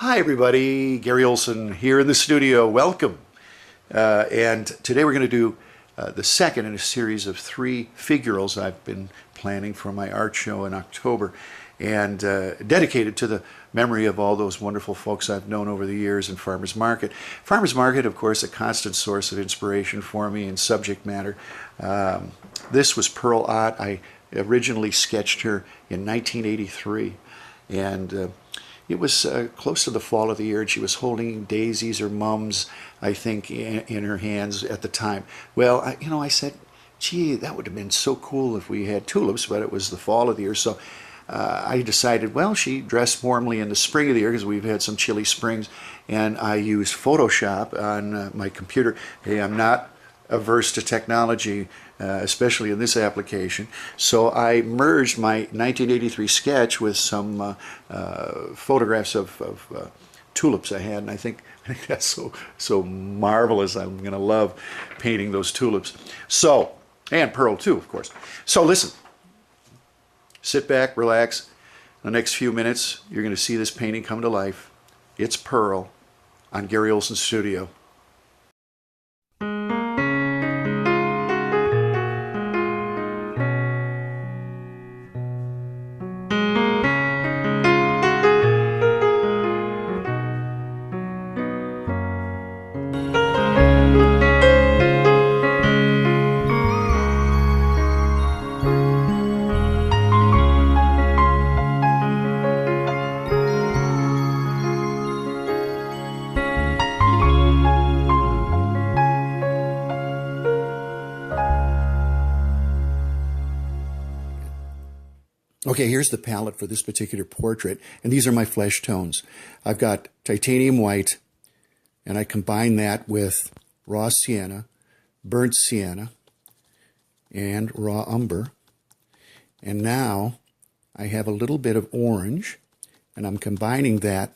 Hi everybody, Gary Olsen here in the studio. Welcome. And today we're going to do the second in a series of 3 figurals I've been planning for my art show in October, and dedicated to the memory of all those wonderful folks I've known over the years in Farmers Market. Farmers Market, of course, a constant source of inspiration for me in subject matter. This was Pearl Ott. I originally sketched her in 1983, and it was close to the fall of the year, and she was holding daisies or mums, I think, in her hands at the time. Well, I said, gee, that would have been so cool if we had tulips, but it was the fall of the year. So I decided, well, she dressed warmly in the spring of the year because we've had some chilly springs, and I used Photoshop on my computer. Hey, I'm not averse to technology, especially in this application. So I merged my 1983 sketch with some photographs of tulips I had, and I think that's so marvelous. I'm going to love painting those tulips. So, and Pearl too, of course. So listen, sit back, relax. In the next few minutes, you're going to see this painting come to life. It's Pearl on Gary Olsen Studio. Okay, here's the palette for this particular portrait, and these are my flesh tones. I've got titanium white, and I combine that with raw sienna, burnt sienna, and raw umber. And now I have a little bit of orange, and I'm combining that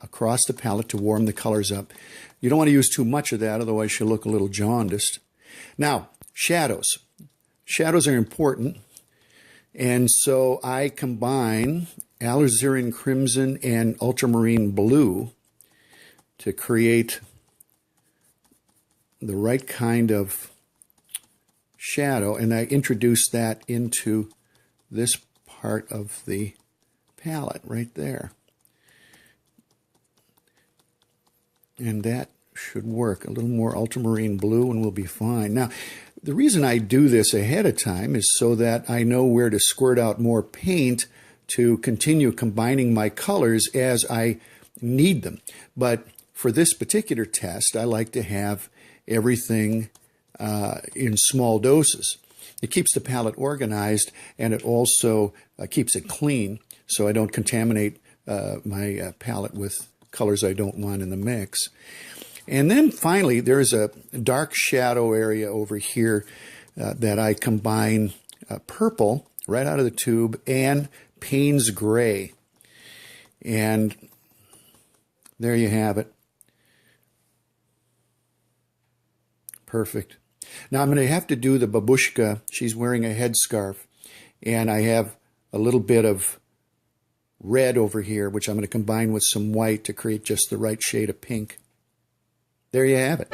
across the palette to warm the colors up. You don't want to use too much of that, otherwise you'll look a little jaundiced. Now, shadows. Shadows are important. And so I combine alizarin crimson and ultramarine blue to create the right kind of shadow, and I introduce that into this part of the palette right there. And that should work. A little more ultramarine blue and we'll be fine. Now, the reason I do this ahead of time is so that I know where to squirt out more paint to continue combining my colors as I need them. But for this particular test, I like to have everything in small doses. It keeps the palette organized, and it also keeps it clean so I don't contaminate my palette with colors I don't want in the mix. And then finally, there's a dark shadow area over here that I combine purple right out of the tube and Payne's gray. And there you have it. Perfect. Now I'm going to have to do the babushka. She's wearing a headscarf. And I have a little bit of red over here, which I'm going to combine with some white to create just the right shade of pink. There you have it.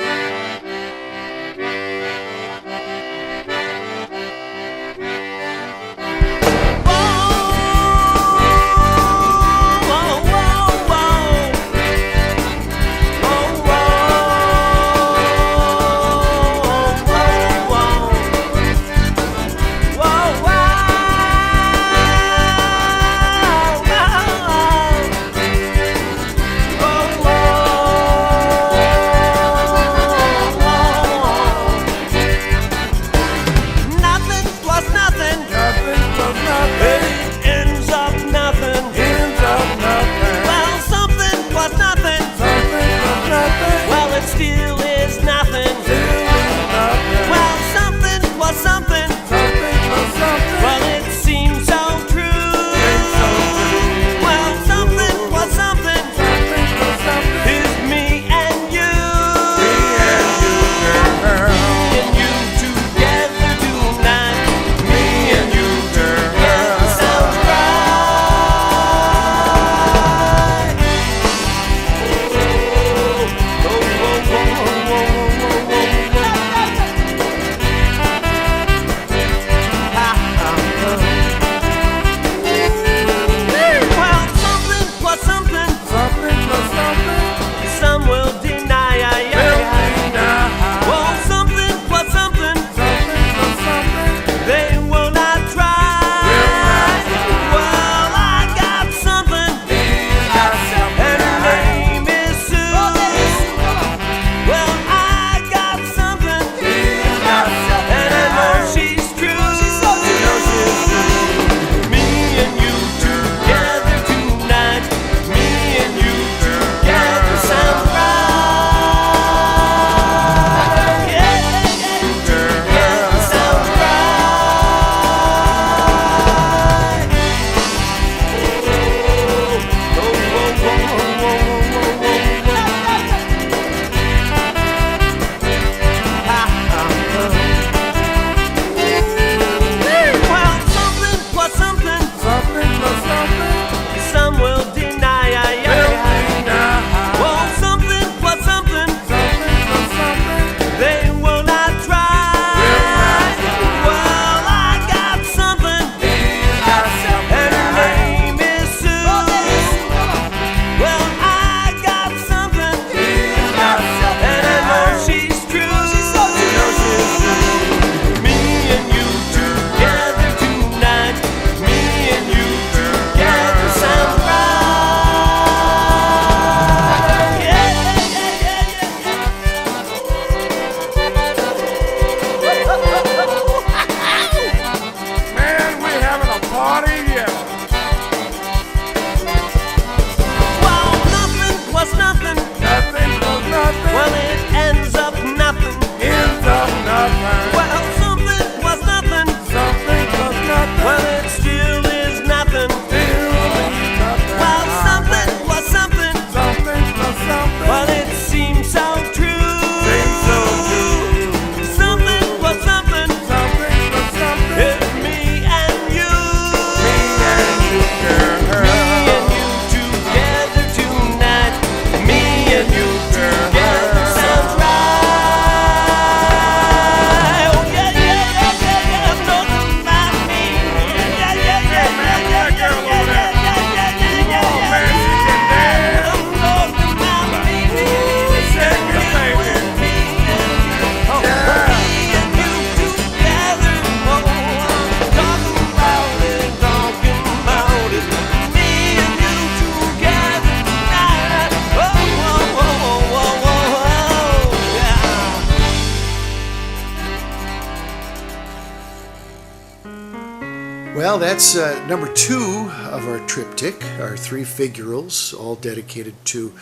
Well, that's number 2 of our triptych, our 3 figurals, all dedicated to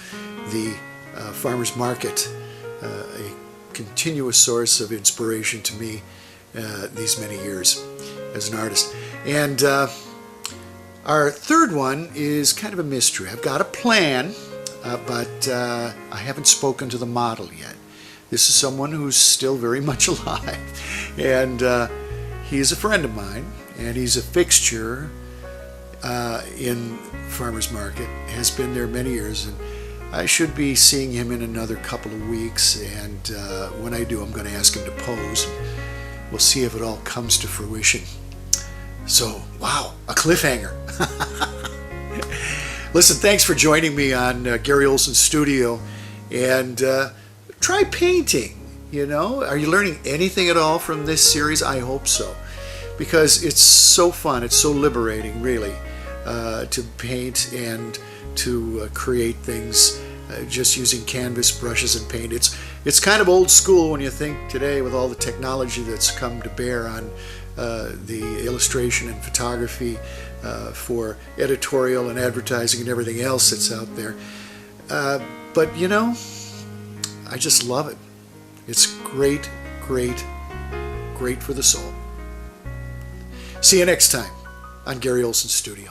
the farmer's market, a continuous source of inspiration to me these many years as an artist. And our third one is kind of a mystery. I've got a plan, but I haven't spoken to the model yet. This is someone who's still very much alive, and he's a friend of mine, and he's a fixture in farmer's market, has been there many years, and I should be seeing him in another couple of weeks, and when I do, I'm going to ask him to pose, and we'll see if it all comes to fruition. So, wow, a cliffhanger. Listen, thanks for joining me on Gary Olsen's studio, and try painting. You know, are you learning anything at all from this series? I hope so, because it's so fun, it's so liberating, really, to paint and to create things just using canvas, brushes, and paint. It's kind of old school when you think today with all the technology that's come to bear on the illustration and photography for editorial and advertising and everything else that's out there. But you know, I just love it. It's great, great, great for the soul. See you next time on Gary Olsen's studio.